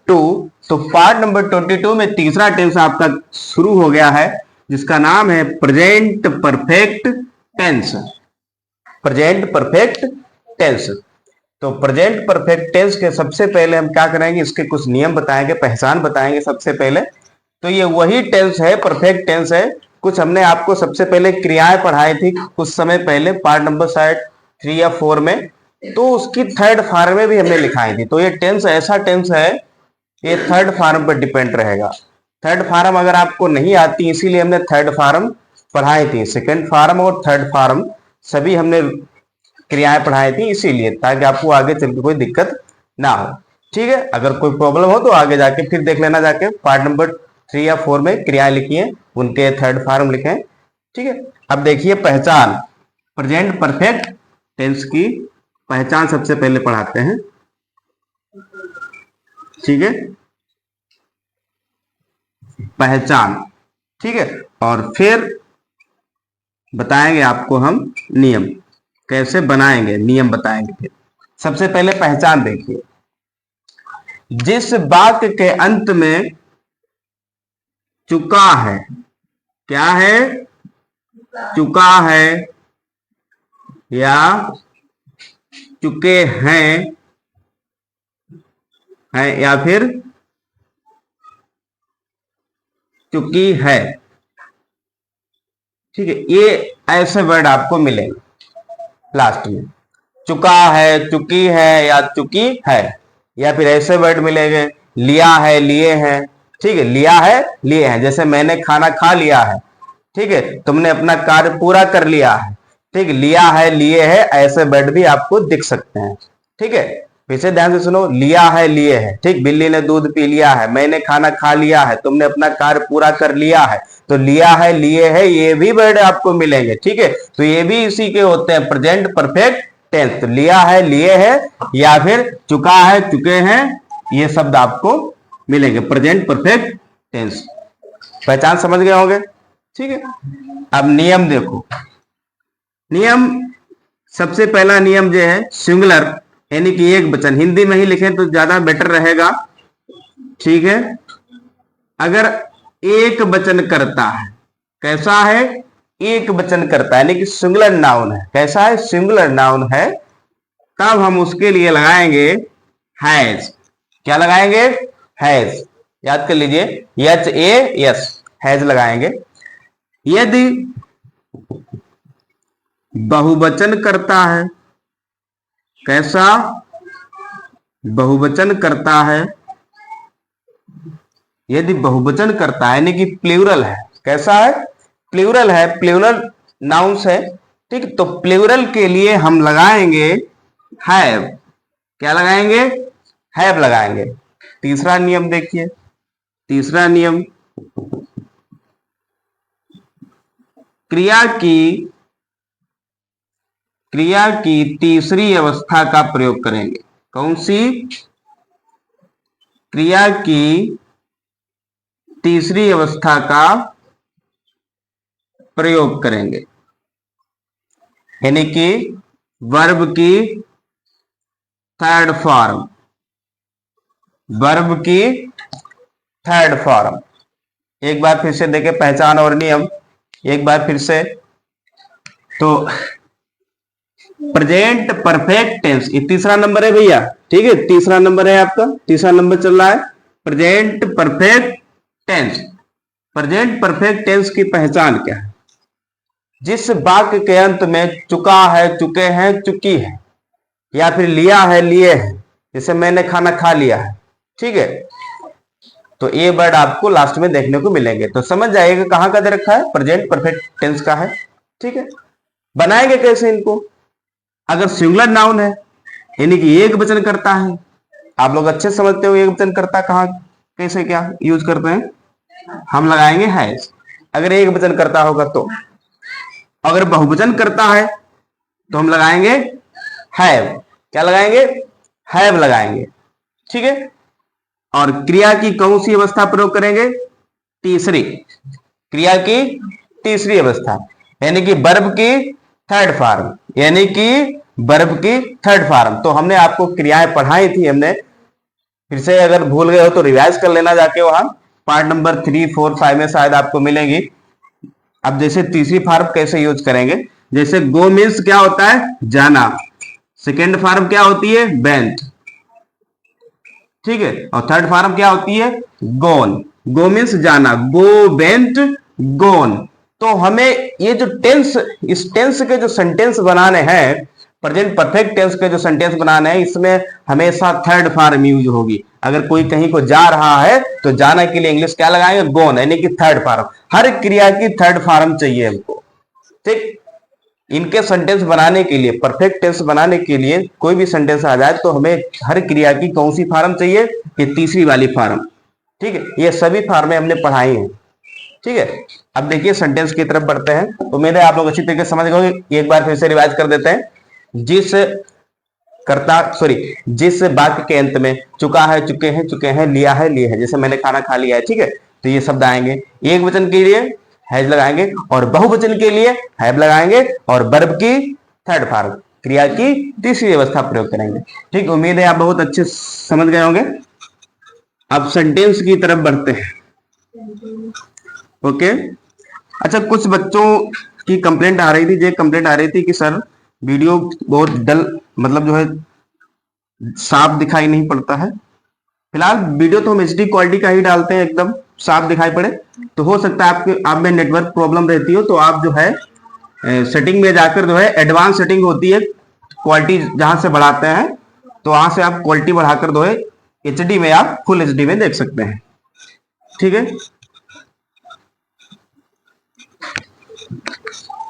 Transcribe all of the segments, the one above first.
To. तो part number 22 में तीसरा टेंस आपका शुरू हो गया है, जिसका नाम है present perfect tense. Present perfect tense. तो प्रेजेंट परफेक्ट टेंस के सबसे पहले हम क्या करेंगे, इसके कुछ नियम बताएंगे, पहचान बताएंगे सबसे पहले। तो ये वही टेंस है, परफेक्ट टेंस है। कुछ हमने आपको सबसे पहले क्रियाएं पढ़ाई थी कुछ समय पहले, पार्ट नंबर शायद 3 या 4 में, तो उसकी थर्ड फॉर्म में भी हमने लिखाई थी। तो ये टेंस ऐसा टेंस है, ये थर्ड फॉर्म पर डिपेंड रहेगा। थर्ड फॉर्म अगर आपको नहीं आती, इसीलिए हमने थर्ड फॉर्म पढ़ाई थी। सेकंड फॉर्म और थर्ड फॉर्म सभी हमने क्रियाएं पढ़ाई थी, इसीलिए ताकि आपको आगे चल के कोई दिक्कत ना हो। ठीक है, अगर कोई प्रॉब्लम हो तो आगे जाके फिर देख लेना, जाके पार्ट नंबर 3 या 4 में क्रियाएं लिखी हैं, उनके थर्ड फॉर्म लिखे हैं। ठीक है, अब देखिए पहचान, प्रेजेंट परफेक्ट टेंस की पहचान सबसे पहले पढ़ाते हैं। ठीक है, पहचान। ठीक है, और फिर बताएंगे आपको हम नियम कैसे बनाएंगे, नियम बताएंगे। फिर सबसे पहले पहचान देखिए, जिस वाक्य के अंत में चुका है, क्या है, चुका है या चुके हैं, है या फिर चुकी है। ठीक है, ये ऐसे वर्ड आपको मिलेंगे लास्ट में, चुका है, चुकी है या चुकी है, या फिर ऐसे वर्ड मिलेंगे, लिया है, लिए हैं। ठीक है, लिया है, लिए हैं, जैसे मैंने खाना खा लिया है। ठीक है, तुमने अपना कार्य पूरा कर लिया है। ठीक, लिया है, लिए है, ऐसे वर्ड भी आपको दिख सकते हैं। ठीक है, फिर से ध्यान से सुनो, लिया है, लिए है। ठीक, बिल्ली ने दूध पी लिया है, मैंने खाना खा लिया है, तुमने अपना कार्य पूरा कर लिया है। तो लिया है, लिए है, ये भी वर्ड आपको मिलेंगे। ठीक है, तो ये भी इसी के होते हैं, प्रेजेंट परफेक्ट टेंस। तो लिया है, लिए है, या फिर चुका है, चुके हैं, ये शब्द आपको मिलेंगे प्रेजेंट परफेक्ट टेंस। पहचान समझ गए होंगे। ठीक है, अब नियम देखो। नियम, सबसे पहला नियम जो है सिंगुलर, यानी कि एक वचन, हिंदी में ही लिखें तो ज्यादा बेटर रहेगा। ठीक है, अगर एक वचन करता है, कैसा है, एक वचन करता है, यानी कि सिंगुलर नाउन है। कैसा है, सिंगुलर नाउन है, तब हम उसके लिए लगाएंगे हैज। क्या लगाएंगे, हैज। याद कर लीजिए, HAS, हैज लगाएंगे। यदि बहुवचन करता है, कैसा, बहुवचन करता है, यदि बहुवचन करता है, यानी कि प्लूरल है। कैसा है, प्लूरल है, प्लूरल नाउन्स है। ठीक, तो प्लूरल के लिए हम लगाएंगे हैव। क्या लगाएंगे, हैव लगाएंगे। तीसरा नियम देखिए, तीसरा नियम, क्रिया की तीसरी अवस्था का प्रयोग करेंगे। कौन सी, क्रिया की तीसरी अवस्था का प्रयोग करेंगे, यानी कि वर्ब की थर्ड फॉर्म, वर्ब की थर्ड फॉर्म। एक बार फिर से देखें पहचान और नियम, एक बार फिर से। तो प्रेजेंट परफेक्ट टेंस, ये तीसरा नंबर है भैया। ठीक है, तीसरा नंबर है आपका, तीसरा नंबर चल रहा है, present perfect tense. Present perfect tense की पहचान क्या है, जिस वाक्य के अंत में चुका है, चुके हैं, चुकी है, या फिर लिया है, लिए है, जैसे मैंने खाना खा लिया है। ठीक है, तो ये वर्ड आपको लास्ट में देखने को मिलेंगे। तो समझ जाइएगा कहां का दे रखा है, प्रेजेंट परफेक्ट टेंस का है। ठीक है, बनाएंगे कैसे इनको, अगर सिंगुलर नाउन है, यानी कि एक वचन करता है, आप लोग अच्छे समझते हो एक वचन करता कहां, कैसे, क्या यूज करते हैं, हम लगाएंगे हैज, अगर एक वचन करता होगा तो। अगर बहुवचन करता है तो हम लगाएंगे हैव। क्या लगाएंगे, हैव लगाएंगे। ठीक है, और क्रिया की कौन सी अवस्था प्रयोग करेंगे, तीसरी, क्रिया की तीसरी अवस्था, यानी कि वर्ब की थर्ड फॉर्म, यानी कि वर्ब की थर्ड फॉर्म। तो हमने आपको क्रियाएं पढ़ाई थी, हमने फिर से अगर भूल गए हो तो रिवाइज कर लेना जाके, वहां पार्ट नंबर 3, 4, 5 में शायद आपको मिलेंगी। अब जैसे तीसरी फॉर्म कैसे यूज करेंगे, जैसे गो मीन्स क्या होता है, जाना। सेकेंड फॉर्म क्या होती है, बेंट, ठीक है। और थर्ड फॉर्म क्या होती है, गोन। गो मीन्स जाना, गो, बेंट, गोन। तो हमें ये जो टेंस, इस टेंस के जो सेंटेंस बनाने हैं, प्रेजेंट परफेक्ट टेंस के जो सेंटेंस बनाने हैं, इसमें हमेशा थर्ड फॉर्म यूज होगी। अगर कोई कहीं को जा रहा है तो जाना के लिए इंग्लिश क्या लगाएंगे, गोन, यानी कि थर्ड फॉर्म। हर क्रिया की थर्ड फॉर्म चाहिए हमको, ठीक। इनके सेंटेंस बनाने के लिए, परफेक्ट टेंस बनाने के लिए कोई भी सेंटेंस आ जाए तो हमें हर क्रिया की कौन सी फॉर्म चाहिए, ये तीसरी वाली फॉर्म, ठीक है। ये सभी फॉर्में हमने पढ़ाई हैं, ठीक है। अब देखिए सेंटेंस की तरफ बढ़ते हैं। उम्मीद है आप लोग अच्छी तरीके से समझ गए। एक बार फिर से रिवाइज कर देते हैं। जिस वाक्य के अंत में चुका है, चुके हैं, चुके हैं, लिया है, लिए है, जैसे मैंने खाना खा लिया है, ठीक है, तो ये शब्द आएंगे। एक वचन के लिए हैज लगाएंगे और बहुवचन के लिए हैव लगाएंगे और वर्ब की थर्ड फॉर्म, क्रिया की तीसरी अवस्था प्रयोग करेंगे, ठीक। उम्मीद है आप बहुत अच्छे समझ गए होंगे। अब सेंटेंस की तरफ बढ़ते हैं, ओके। अच्छा, कुछ बच्चों की कंप्लेंट आ रही थी, ये कंप्लेंट आ रही थी कि सर वीडियो बहुत डल, मतलब जो है साफ दिखाई नहीं पड़ता है। फिलहाल वीडियो तो हम एचडी क्वालिटी का ही डालते हैं, एकदम साफ दिखाई पड़े। तो हो सकता है आपके आप में नेटवर्क प्रॉब्लम रहती हो, तो आप जो है सेटिंग में जाकर जो है एडवांस सेटिंग होती है, क्वालिटी जहां से बढ़ाते हैं, तो वहां से आप क्वालिटी बढ़ाकर जो है एचडी में, आप फुल एचडी में देख सकते हैं, ठीक है।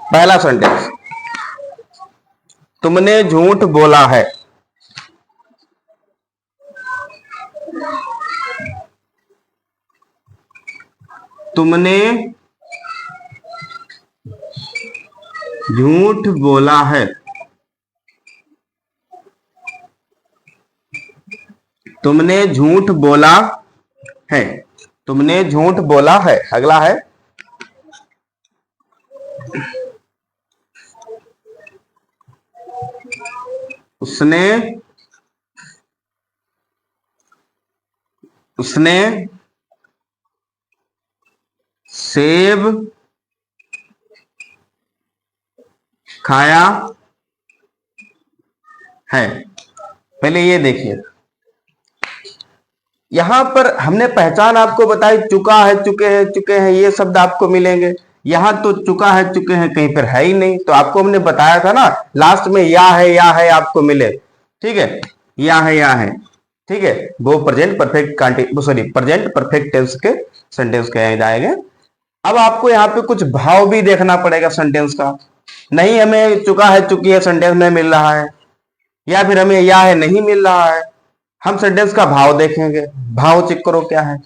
पहला सेंटेंस, तुमने झूठ बोला है। तुमने झूठ बोला है। तुमने झूठ बोला है। तुमने झूठ बोला है। अगला है, उसने उसने सेब खाया है। पहले ये देखिए, यहां पर हमने पहचान आपको बताई, चुका है, चुके हैं, चुके हैं, ये शब्द आपको मिलेंगे। यहां तो चुका है, चुके हैं कहीं पर है ही नहीं, तो आपको हमने बताया था ना लास्ट में, या है आपको मिले, ठीक है, या है, ठीक है। वो प्रेजेंट परफेक्ट टेंस के सेंटेंस कहे जाएंगे। अब आपको यहाँ पे कुछ भाव भी देखना पड़ेगा सेंटेंस का। नहीं हमें चुका है, चुकी है सेंटेंस में मिल रहा है, या फिर हमें या है नहीं मिल रहा है, हम सेंटेंस का भाव देखेंगे। भाव चेक करो क्या है।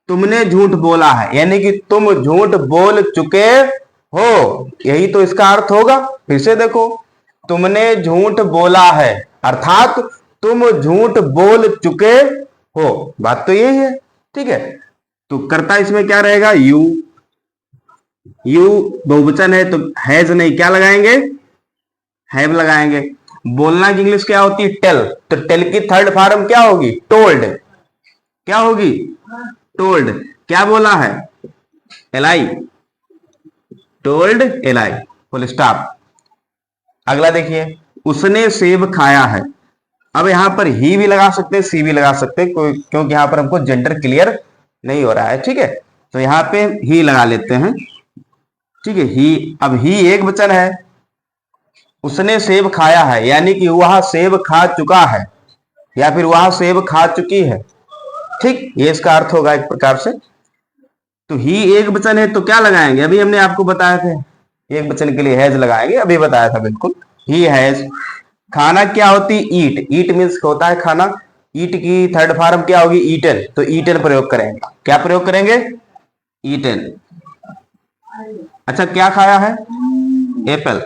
तुमने झूठ बोला है, यानी कि तुम झूठ बोल चुके हो, यही तो इसका अर्थ होगा। फिर से देखो, तुमने झूठ बोला है अर्थात तुम झूठ बोल चुके हो, बात तो यही है, ठीक है। तो कर्ता इसमें क्या रहेगा, यू बहुवचन है तो हैज नहीं, क्या लगाएंगे, हैव लगाएंगे। बोलना की इंग्लिश क्या होती है, टेल, तो टेल की थर्ड फॉर्म क्या होगी, टोल्ड। क्या होगी, टोल्ड। क्या बोला है, ally, told ally, full stop. अगला देखिए, उसने सेब खाया है। अब यहां पर ही भी लगा सकते हैं, सी भी लगा सकते हैं, क्योंकि यहां पर हमको जेंडर क्लियर नहीं हो रहा है, ठीक है। तो यहां पे ही लगा लेते हैं, ठीक है, ही। अब ही एक वचन है, उसने सेब खाया है, यानी कि वह सेब खा चुका है, या फिर वह सेब खा चुकी है, ठीक, ये इसका अर्थ होगा एक प्रकार से। तो ही एक वचन है तो क्या लगाएंगे, अभी हमने आपको बताया था, एक वचन के लिए हैज लगाएंगे, अभी बताया था बिल्कुल, ही हैज। खाना क्या होती, ईट, ईट मीन्स होता है खाना, ईट की थर्ड फॉर्म क्या होगी, ईटन, तो ईटन प्रयोग करेंगे। क्या प्रयोग करेंगे, ईटन। अच्छा, क्या खाया है, एप्पल,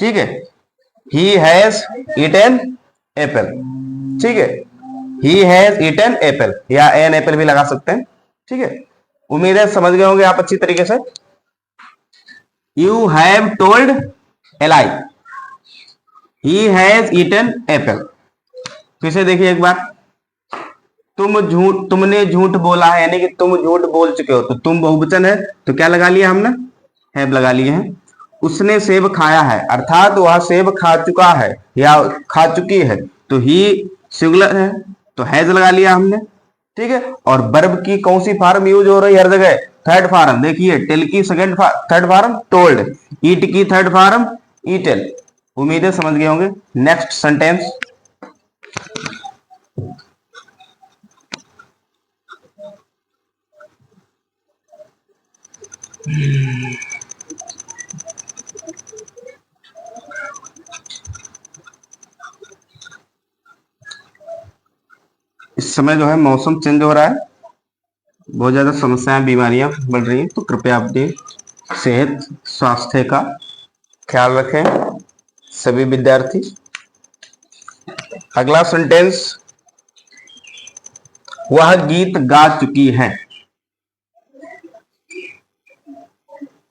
ठीक है, ही हैज ईटन एप्पल, ठीक है, ही हैज ईटन एप्पल, या एन एप्पल भी लगा सकते हैं, ठीक है। उम्मीद है समझ गए होंगे आप अच्छी तरीके से। You have told a lie, he has eaten apple, फिर से देखिए एक बार, तुमने झूठ बोला है, यानी कि तुम झूठ बोल चुके हो, तो तुम बहुवचन है तो क्या लगा लिया हमने, हैव लगा लिए हैं। उसने सेब खाया है, अर्थात वह सेब खा चुका है या खा चुकी है, तो ही सिंगुलर है तो हैज लगा लिया हमने। ठीक है, और वर्ब की कौन सी फॉर्म यूज हो रही है हर जगह, थर्ड फॉर्म। देखिए टेल की सेकंड थर्ड फॉर्म टोल्ड, ईट की थर्ड फॉर्म ईटेल। उम्मीद है समझ गए होंगे। नेक्स्ट सेंटेंस, इस समय जो है मौसम चेंज हो रहा है, बहुत ज्यादा समस्याएं बीमारियां बढ़ रही हैं, तो कृपया अपनी सेहत स्वास्थ्य का ख्याल रखें सभी विद्यार्थी। अगला सेंटेंस, वह गीत गा चुकी है,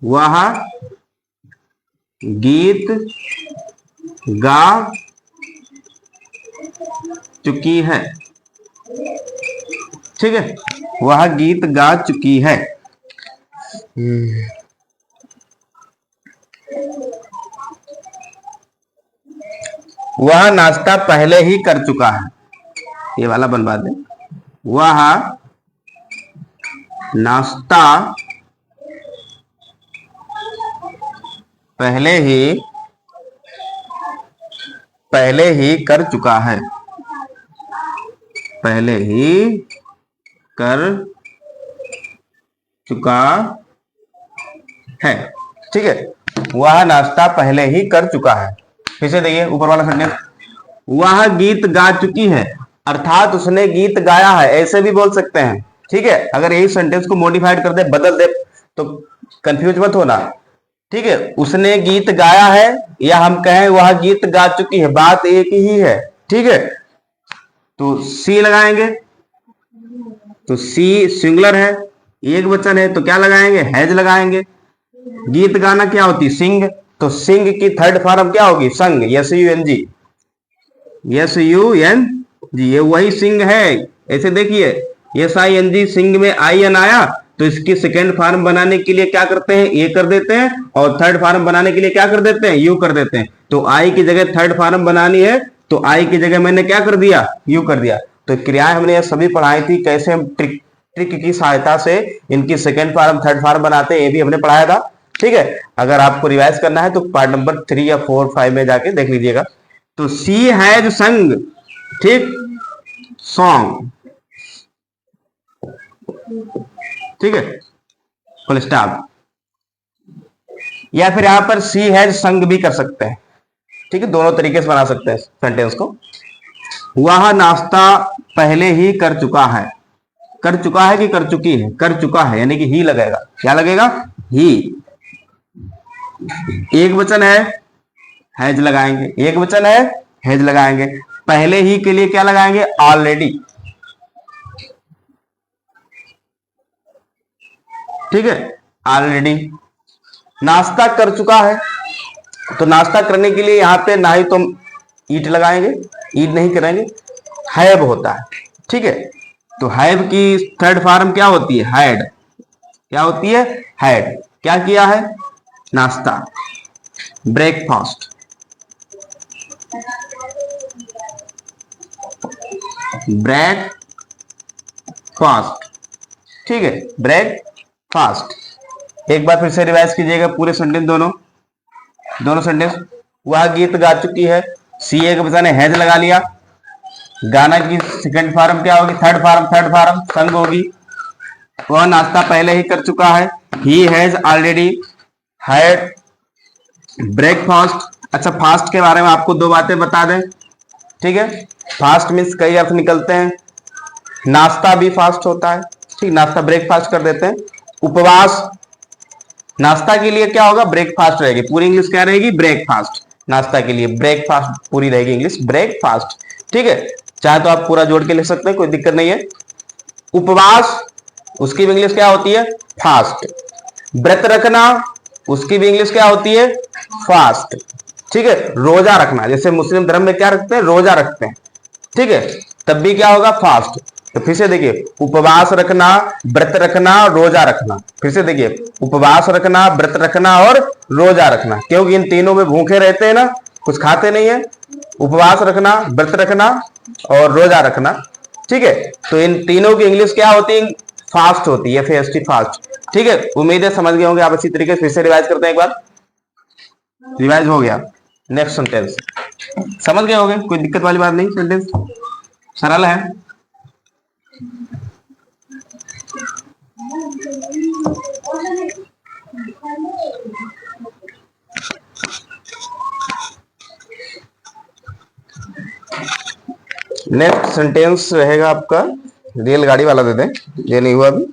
वह गीत गा चुकी है। ठीक है, वह गीत गा चुकी है। वह नाश्ता पहले ही कर चुका है, ये वाला बनवा दें। वह नाश्ता पहले ही कर चुका है, पहले ही कर चुका है। ठीक है, वह नाश्ता पहले ही कर चुका है। फिर से देखिए ऊपर वाला सेंटेंस, वह गीत गा चुकी है, अर्थात उसने गीत गाया है, ऐसे भी बोल सकते हैं। ठीक है, अगर यही सेंटेंस को मॉडिफाइड कर दे, बदल दे, तो कंफ्यूज मत होना। ठीक है, उसने गीत गाया है या हम कहें वह गीत गा चुकी है, बात एक ही है। ठीक है, तो सी लगाएंगे, तो सी सिंगुलर है, एक वचन है तो क्या लगाएंगे, हैज लगाएंगे। गीत गाना क्या होती, सिंग, तो सिंग की थर्ड फॉर्म क्या होगी, sung, S U N G, S U N G, ये वही सिंग है। ऐसे देखिए यस आई एन जी, सिंग में आई एन आया, तो इसकी सेकेंड फॉर्म बनाने के लिए क्या करते हैं, ए कर देते हैं, और थर्ड फॉर्म बनाने के लिए क्या कर देते हैं, यू कर देते हैं। तो आई की जगह थर्ड फॉर्म बनानी है, तो आई की जगह मैंने क्या कर दिया, यू कर दिया। तो क्रियाएं हमने ये सभी पढ़ाई थी, कैसे हम ट्रिक की सहायता से इनकी सेकेंड फॉर्म थर्ड फॉर्म बनाते हैं, ये भी हमने पढ़ाया था। ठीक है, अगर आपको रिवाइज करना है तो पार्ट नंबर 3 या 4 5 में जाके देख लीजिएगा। तो सी हैज संग, ठीक, सॉन्ग। ठीक है, फुल स्टॉप। या फिर यहां पर सी हैज संग भी कर सकते हैं। ठीक है, दोनों तरीके से बना सकते हैं सेंटेंस को। वह नाश्ता पहले ही कर चुका है, कर चुका है कि कर चुकी है, कर चुका है, यानी कि ही लगेगा। क्या लगेगा, ही। एक वचन है, हैज लगाएंगे, एक वचन है, हैज लगाएंगे। पहले ही के लिए क्या लगाएंगे, ऑलरेडी। ठीक है, ऑलरेडी। नाश्ता कर चुका है, तो नाश्ता करने के लिए यहां पे ना ही तुम ईट लगाएंगे, ईट नहीं करेंगे, हैव होता है। ठीक है, तो हैव की थर्ड फॉर्म क्या होती है, हैड। क्या होती है, हैड। क्या किया है, नाश्ता, ब्रेकफास्ट। ब्रेकफास्ट। ठीक है, ब्रेकफास्ट। एक बार फिर से रिवाइज कीजिएगा पूरे सेंटेंस, दोनों सेंटेंस। वह गीत गा चुकी है, सी ए के बजाय हैज लगा लिया। गाना की सेकंड फॉर्म क्या होगी, थर्ड फॉर्म संग होगी। वह नाश्ता पहले ही कर चुका है, he has already had breakfast. अच्छा, फास्ट के बारे में आपको दो बातें बता दें। ठीक है, फास्ट मीन्स कई अर्थ निकलते हैं, नाश्ता भी फास्ट होता है। ठीक, नाश्ता ब्रेकफास्ट कर देते हैं। उपवास, नाश्ता के लिए क्या होगा, ब्रेकफास्ट रहेगी, पूरी इंग्लिश क्या रहेगी, ब्रेकफास्ट। नाश्ता के लिए ब्रेकफास्ट पूरी रहेगी इंग्लिश, ब्रेकफास्ट। ठीक है, चाहे तो आप पूरा जोड़ के लिख सकते हैं, कोई दिक्कत नहीं है। उपवास, उसकी भी इंग्लिश क्या होती है, फास्ट। व्रत रखना, उसकी भी इंग्लिश क्या होती है, फास्ट। ठीक है, रोजा रखना, जैसे मुस्लिम धर्म में क्या रखते हैं, रोजा रखते हैं, ठीक है, तब भी क्या होगा, फास्ट। तो फिर से देखिए, उपवास रखना, व्रत रखना और रोजा रखना। फिर से देखिए, उपवास रखना, व्रत रखना और रोजा रखना, क्योंकि इन तीनों में भूखे रहते हैं ना, कुछ खाते नहीं है। उपवास रखना, व्रत रखना और रोजा रखना, ठीक है। तो इन तीनों की इंग्लिश क्या होती है, फास्ट होती है, फेस्टी फास्ट। ठीक है, उम्मीद है समझ गए होंगे आप। अच्छी तरीके से फिर से रिवाइज करते हैं एक बार। रिवाइज हो गया। नेक्स्ट सेंटेंस समझ गए होंगे, कोई दिक्कत वाली बात नहीं, सेंटेंस सरल है। नेक्स्ट सेंटेंस रहेगा आपका, रेलगाड़ी वाला दे दें, ये नहीं हुआ अभी।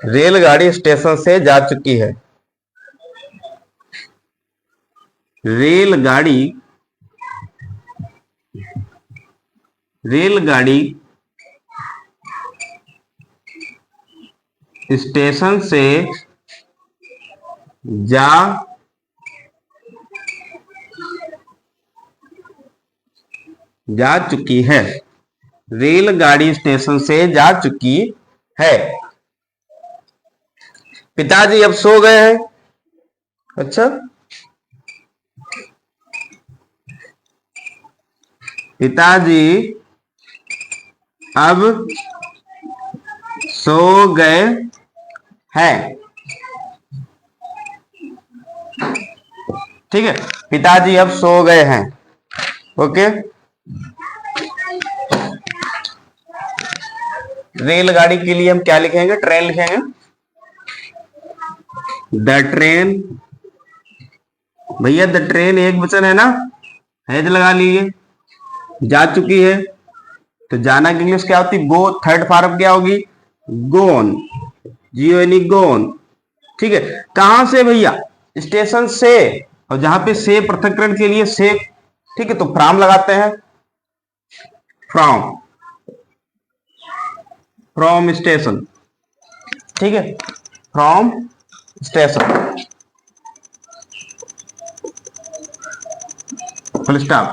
रेलगाड़ी स्टेशन से जा चुकी है। रेलगाड़ी स्टेशन से जा चुकी है। रेलगाड़ी स्टेशन से जा चुकी है। पिताजी अब सो गए हैं। अच्छा, पिताजी अब सो गए हैं। ठीक है, पिताजी अब सो गए हैं। ओके, रेलगाड़ी के लिए हम क्या लिखेंगे, ट्रेन लिखेंगे। द ट्रेन, भैया द ट्रेन एक वचन है ना, हैज लगा लीजिए। जा चुकी है तो जाना की इंग्लिश क्या होती, गो। थर्ड फॉर्म क्या होगी, गोन, जीओएनई, गोन। ठीक है, कहां से भैया, स्टेशन से। और जहां पे से पृथक्करण के लिए से, ठीक है, तो फ्रॉम लगाते हैं। From, from station. ठीक है, फ्रॉम स्टेशन, फुल स्टॉप।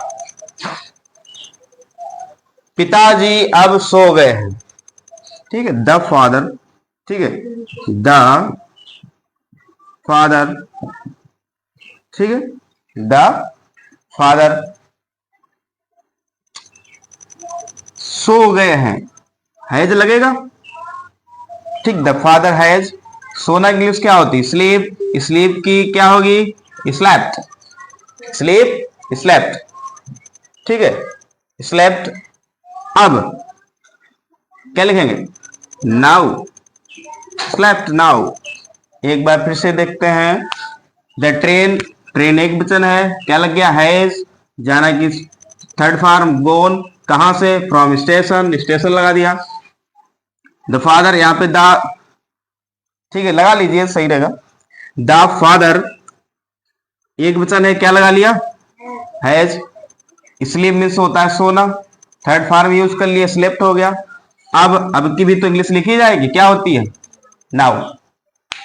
पिताजी अब सो गए हैं। ठीक है, द फादर, ठीक है, द फादर, ठीक है, द फादर सो गए हैं। हैज लगेगा, ठीक, द फादर हैज। सोना की इंग्लिश क्या होती, स्लीप। स्लीप की क्या होगी, स्लेप्ट, स्लीप, स्लेप्ट। ठीक है, स्लेप्ट। अब क्या लिखेंगे, नाउ, स्लेप्ट नाउ। एक बार फिर से देखते हैं, द ट्रेन, ट्रेन एक वचन है, क्या लग गया, हैज। जाना की थर्ड फॉर्म गोन, कहां से, फ्रॉम स्टेशन, स्टेशन लगा दिया। द फादर, यहां पे द, ठीक है, लगा लीजिए, सही रहेगा। द फादर एक वचन है, क्या लगा लिया, हैज। स्लीप मीन्स होता है सोना, थर्ड फॉर्म यूज कर लिए, स्लेप्ट हो गया। अब की भी तो इंग्लिश लिखी जाएगी, क्या होती है, नाउ।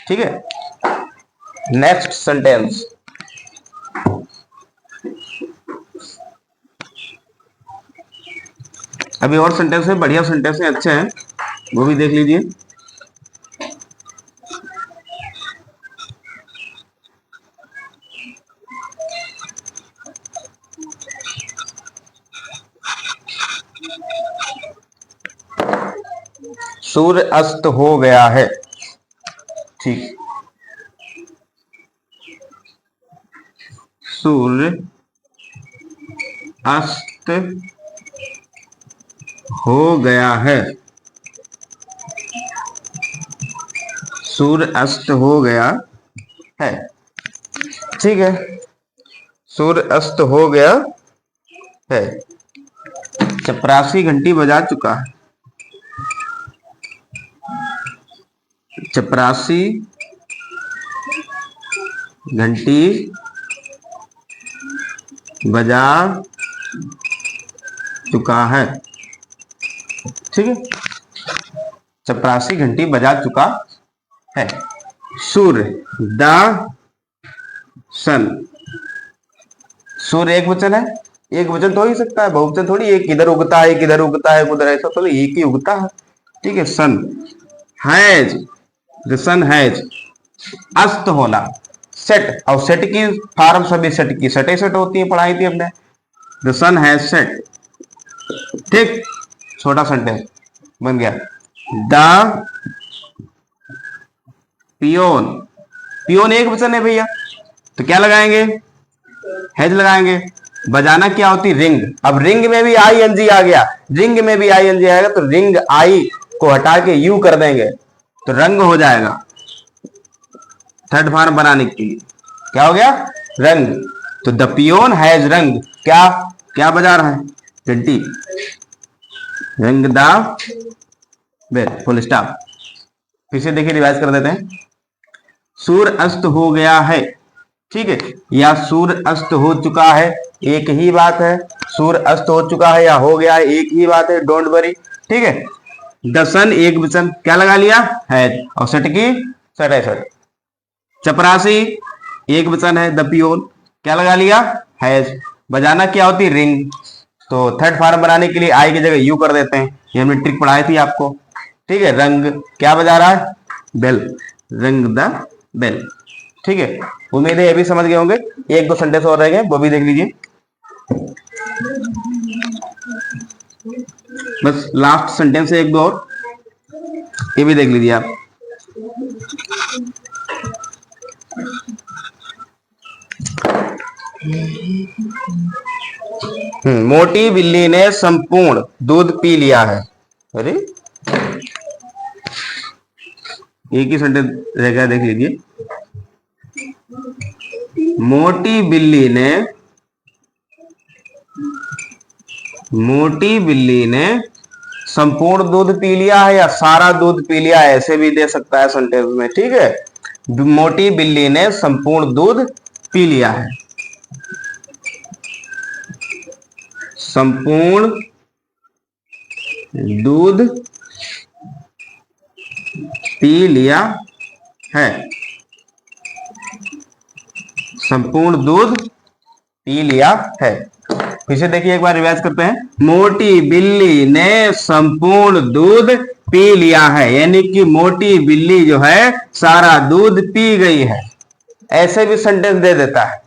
ठीक है, नेक्स्ट सेंटेंस। अभी और सेंटेंस है, बढ़िया सेंटेंस है, अच्छे हैं, वो भी देख लीजिए। सूर्य अस्त हो गया है। ठीक, सूर्य अस्त हो गया है। सूर्य अस्त हो गया है। ठीक है, सूर्य अस्त हो गया है। चपरासी घंटी बजा चुका है। चपरासी घंटी बजा चुका है। ठीक है, चपरासी घंटी बजा चुका है। सूर्य, द सन। सूर्य एक वचन है, एक वचन तो हो ही सकता है, बहुवचन थोड़ी। एक इधर उगता है, एक इधर उगता है, उधर ऐसा तो एक ही उगता है। ठीक है। सन हैज, द सन हैज, अस्त होना, सेट। और सेट की फॉर्म सभी सेट की सटे सेट होती है, पढ़ाई थी हमने। The sun has set. ठीक, छोटा सेंटेंस बन गया। द पियोन, पियोन एक वचन है भैया, तो क्या लगाएंगे, हैज लगाएंगे। बजाना क्या होती, रिंग। अब रिंग में भी आई एन जी आ गया, रिंग में भी आई एन जी आएगा, तो रिंग आई को हटा के यू कर देंगे तो रंग हो जाएगा। थर्ड फॉर्म बनाने के लिए क्या हो गया, रंग। तो द पियोन हैज रंग, क्या क्या बजा रहा है, घंटी। रंग द बेल, फुल स्टॉप। फिर से देखिए, रिवाइज कर देते हैं। सूर्य अस्त हो गया है, ठीक है, या सूर्य अस्त हो चुका है, एक ही बात है। सूर्य अस्त हो चुका है या हो गया है, एक ही बात है, डोंट वरी। ठीक है। द सन एक वचन, क्या लगा लिया, हैज। और सट की सट है, सट। चपरासी एक वचन है, द पियोन, क्या लगा लिया, हैज। बजाना क्या होती, रिंग। तो थर्ड फॉर्म बनाने के लिए आई की जगह यू कर देते हैं, ये हमने ट्रिक पढ़ाई थी आपको। ठीक है। रंग क्या बजा रहा है, बेल, रंग द बेल। ठीक है। उम्मीद है ये भी समझ गए होंगे। एक दो सेंटेंस और रह गए, वो भी देख लीजिए। बस लास्ट सेंटेंस है एक दो और, ये भी देख लीजिए आप। मोटी बिल्ली ने संपूर्ण दूध पी लिया है। अरे एक ही सेंटेंस रह गया, देख लीजिए। मोटी बिल्ली ने संपूर्ण दूध पी लिया है या सारा दूध पी लिया है, ऐसे भी दे सकता है सेंटेंस में। ठीक है। मोटी बिल्ली ने संपूर्ण दूध पी लिया है, संपूर्ण दूध पी लिया है, संपूर्ण दूध पी लिया है। फिर से देखिए, एक बार रिवाइज करते हैं। मोटी बिल्ली ने संपूर्ण दूध पी लिया है, यानी कि मोटी बिल्ली जो है सारा दूध पी गई है। ऐसे भी सेंटेंस दे देता है।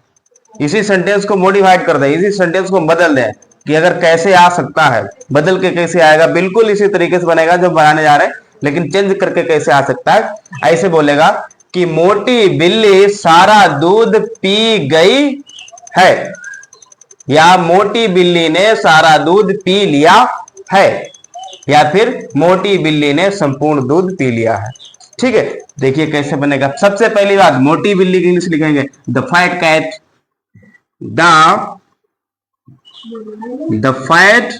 इसी सेंटेंस को मॉडिफाइड कर दें, इसी सेंटेंस को बदल दें कि अगर कैसे आ सकता है, बदल के कैसे आएगा। बिल्कुल इसी तरीके से बनेगा जो बनाने जा रहे हैं, लेकिन चेंज करके कैसे आ सकता है। ऐसे बोलेगा कि मोटी बिल्ली सारा दूध पी गई है, या मोटी बिल्ली ने सारा दूध पी लिया है, या फिर मोटी बिल्ली ने संपूर्ण दूध पी लिया है। ठीक है। देखिए कैसे बनेगा। सबसे पहली बात, मोटी बिल्ली की इंग्लिश लिखेंगे the fat cat, the fat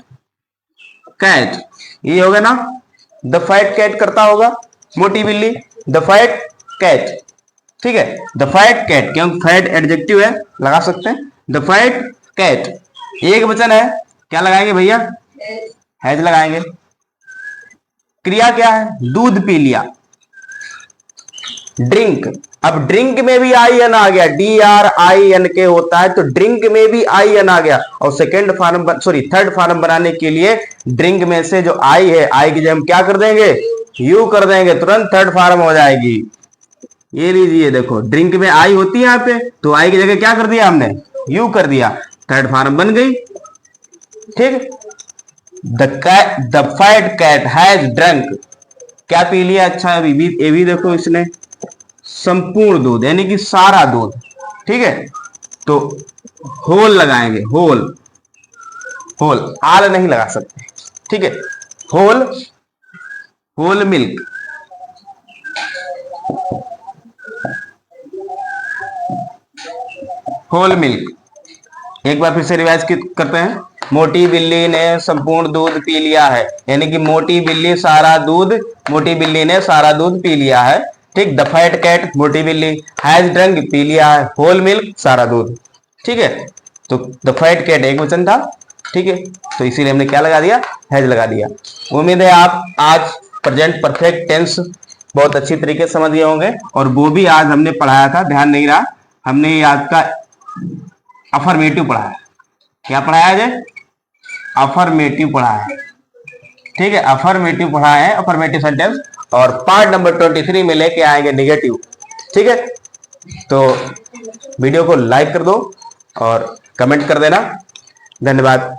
cat, ये होगा ना, द फैट कैट करता होगा मोटी बिल्ली, द फैट कैट। ठीक है। द फैट कैट, क्योंकि फैट एडजेक्टिव है, लगा सकते हैं। द फैट कैट एक वचन है, क्या लगाएंगे भैया, हैज लगाएंगे। क्रिया क्या है, दूध पी लिया। ड्रिंक, अब ड्रिंक में भी आई एन आ गया, DRINK होता है, तो ड्रिंक में भी आई एन आ गया। और थर्ड फॉर्म बनाने के लिए ड्रिंक में से जो आई है, आई की जगह हम क्या कर देंगे, यू कर देंगे, तुरंत थर्ड फॉर्म हो जाएगी। ये लीजिए, देखो ड्रिंक में आई होती है यहाँ पे, तो आई की जगह क्या कर दिया हमने, यू कर दिया, थर्ड फॉर्म बन गई। ठीक। The fat cat has drunk, क्या पी लिया, अच्छा ये भी देखो, इसने संपूर्ण दूध यानी कि सारा दूध। ठीक है। तो होल लगाएंगे, होल, होल, आल नहीं लगा सकते। ठीक है। Whole, whole milk, whole milk. एक बार फिर से रिवाइज करते हैं। मोटी बिल्ली ने संपूर्ण दूध पी लिया है, यानी कि मोटी बिल्ली सारा दूध, मोटी बिल्ली ने सारा दूध पी लिया है। ठीक। द फैट कैट, मोटी बिल्ली, हैज ड्रंक, पी लिया है, होल मिल्क, सारा दूध। ठीक है। तो द फैट कैट एक वचन था। ठीक है। तो इसीलिए हमने क्या लगा दिया, हैज लगा दिया। उम्मीद है आप आज प्रेजेंट परफेक्ट टेंस बहुत अच्छी तरीके से समझ गए होंगे। और वो भी आज हमने पढ़ाया था, ध्यान नहीं रहा, हमने आज का अफर्मेटिव पढ़ा है। क्या पढ़ाया है? अफर्मेटिव पढ़ा है, ठीक है, अफर्मेटिव पढ़ा है, अफर्मेटिव सेंटेंस। और पार्ट नंबर 23 में लेके आएंगे निगेटिव, ठीक है। तो वीडियो को लाइक कर दो और कमेंट कर देना। धन्यवाद।